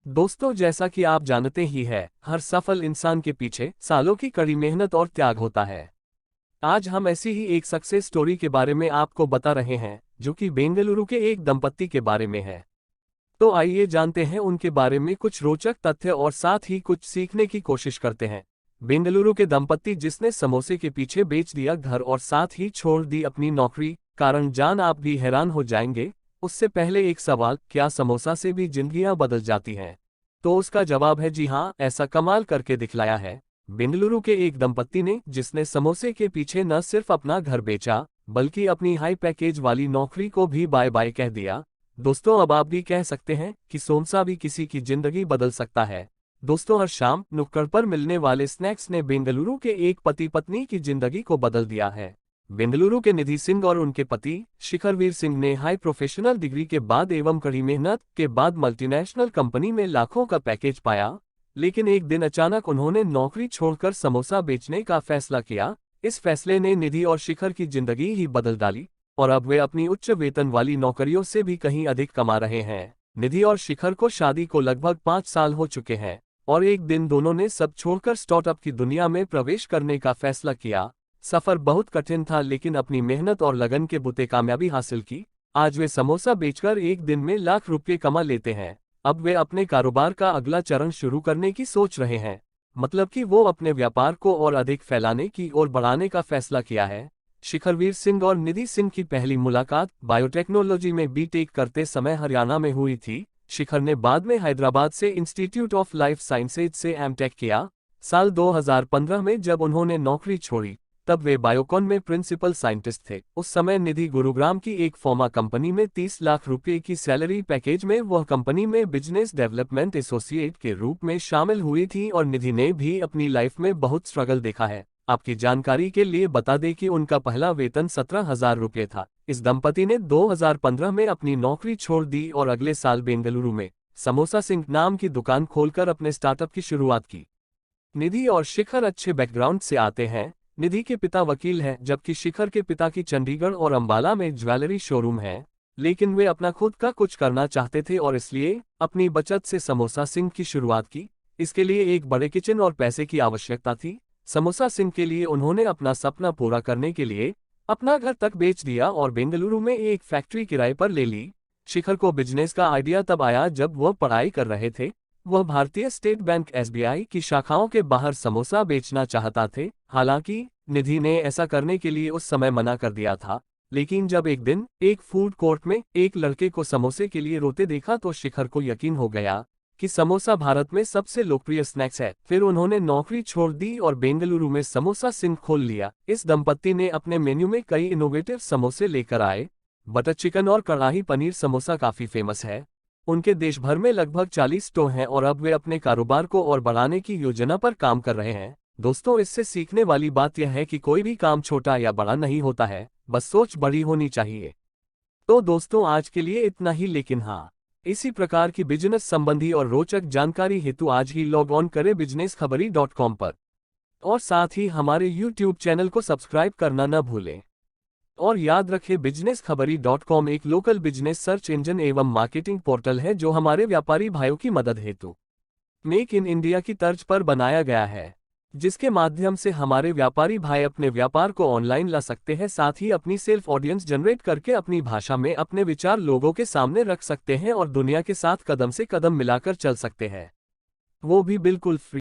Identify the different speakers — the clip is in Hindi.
Speaker 1: दोस्तों, जैसा कि आप जानते ही है, हर सफल इंसान के पीछे सालों की कड़ी मेहनत और त्याग होता है। आज हम ऐसी ही एक सक्सेस स्टोरी के बारे में आपको बता रहे हैं, जो कि बेंगलुरु के एक दंपत्ति के बारे में है। तो आइए जानते हैं उनके बारे में कुछ रोचक तथ्य और साथ ही कुछ सीखने की कोशिश करते हैं। बेंगलुरु के दंपत्ति जिसने समोसे के पीछे बेच दिया घर और साथ ही छोड़ दी अपनी नौकरी, कारण जान आप भी हैरान हो जाएंगे। उससे पहले एक सवाल, क्या समोसा से भी जिंदगियां बदल जाती हैं? तो उसका जवाब है जी हाँ, ऐसा कमाल करके दिखलाया है बेंगलुरु के एक दंपत्ति ने, जिसने समोसे के पीछे न सिर्फ अपना घर बेचा, बल्कि अपनी हाई पैकेज वाली नौकरी को भी बाय बाय कह दिया। दोस्तों, अब आप भी कह सकते हैं कि समोसा भी किसी की जिंदगी बदल सकता है। दोस्तों, हर शाम नुक्कड़ पर मिलने वाले स्नैक्स ने बेंगलुरु के एक पति पत्नी की जिंदगी को बदल दिया है। बेंगलुरु के निधि सिंह और उनके पति शिखरवीर सिंह ने हाई प्रोफेशनल डिग्री के बाद एवं कड़ी मेहनत के बाद मल्टीनेशनल कंपनी में लाखों का पैकेज पाया। लेकिन एक दिन अचानक उन्होंने नौकरी छोड़कर समोसा बेचने का फैसला किया। इस फैसले ने निधि और शिखर की जिंदगी ही बदल डाली और अब वे अपनी उच्च वेतन वाली नौकरियों से भी कहीं अधिक कमा रहे हैं। निधि और शिखर को शादी को लगभग 5 साल हो चुके हैं और एक दिन दोनों ने सब छोड़कर स्टार्टअप की दुनिया में प्रवेश करने का फैसला किया। सफर बहुत कठिन था, लेकिन अपनी मेहनत और लगन के बुते कामयाबी हासिल की। आज वे समोसा बेचकर एक दिन में लाख रुपये कमा लेते हैं। अब वे अपने कारोबार का अगला चरण शुरू करने की सोच रहे हैं, मतलब कि वो अपने व्यापार को और अधिक फैलाने की ओर बढ़ाने का फैसला किया है। शिखरवीर सिंह और निधि सिंह की पहली मुलाकात बायोटेक्नोलॉजी में बीटेक करते समय हरियाणा में हुई थी। शिखर ने बाद में हैदराबाद से इंस्टीट्यूट ऑफ लाइफ साइंसेज से एमटेक किया। साल 2015 में जब उन्होंने नौकरी छोड़ी, तब वे बायोकॉन में प्रिंसिपल साइंटिस्ट थे। उस समय निधि गुरुग्राम की एक फार्मा कंपनी में 30 लाख रुपए की सैलरी पैकेज में वह कंपनी में बिजनेस डेवलपमेंट एसोसिएट के रूप में शामिल हुई थी और निधि ने भी अपनी लाइफ में बहुत स्ट्रगल देखा है। आपकी जानकारी के लिए बता दें कि उनका पहला वेतन 17,000 रुपये था। इस दंपति ने 2015 में अपनी नौकरी छोड़ दी और अगले साल बेंगलुरु में समोसा सिंह नाम की दुकान खोलकर अपने स्टार्टअप की शुरुआत की। निधि और शिखर अच्छे बैकग्राउंड से आते हैं। निधि के पिता वकील हैं, जबकि शिखर के पिता की चंडीगढ़ और अंबाला में ज्वेलरी शोरूम है। लेकिन वे अपना खुद का कुछ करना चाहते थे और इसलिए अपनी बचत से समोसा सिंह की शुरुआत की। इसके लिए एक बड़े किचन और पैसे की आवश्यकता थी। समोसा सिंह के लिए उन्होंने अपना सपना पूरा करने के लिए अपना घर तक बेच दिया और बेंगलुरु में एक फैक्ट्री किराए पर ले ली। शिखर को बिजनेस का आइडिया तब आया जब वह पढ़ाई कर रहे थे। वह भारतीय स्टेट बैंक एसबीआई की शाखाओं के बाहर समोसा बेचना चाहता थे। हालांकि निधि ने ऐसा करने के लिए उस समय मना कर दिया था। लेकिन जब एक दिन एक फूड कोर्ट में एक लड़के को समोसे के लिए रोते देखा तो शिखर को यकीन हो गया कि समोसा भारत में सबसे लोकप्रिय स्नैक्स है। फिर उन्होंने नौकरी छोड़ दी और बेंगलुरु में समोसा सिंह खोल लिया। इस दंपत्ति ने अपने मेन्यू में कई इनोवेटिव समोसे लेकर आए। बटर चिकन और कढ़ाई पनीर समोसा काफी फेमस है। उनके देश भर में लगभग 40 स्टोर हैं और अब वे अपने कारोबार को और बढ़ाने की योजना पर काम कर रहे हैं। दोस्तों, इससे सीखने वाली बात यह है कि कोई भी काम छोटा या बड़ा नहीं होता है, बस सोच बड़ी होनी चाहिए। तो दोस्तों, आज के लिए इतना ही, लेकिन हाँ, इसी प्रकार की बिजनेस संबंधी और रोचक जानकारी हेतु आज ही लॉग ऑन करें businesskhbari.com पर और साथ ही हमारे YouTube चैनल को सब्सक्राइब करना न भूलें। और याद रखें, businesskhbari.com एक लोकल बिजनेस सर्च इंजन एवं मार्केटिंग पोर्टल है जो हमारे व्यापारी भाइयों की मदद हेतु मेक इन इंडिया की तर्ज पर बनाया गया है, जिसके माध्यम से हमारे व्यापारी भाई अपने व्यापार को ऑनलाइन ला सकते हैं, साथ ही अपनी सेल्फ ऑडियंस जनरेट करके अपनी भाषा में अपने विचार लोगों के सामने रख सकते हैं और दुनिया के साथ कदम से कदम मिलाकर चल सकते हैं, वो भी बिल्कुल फ्री।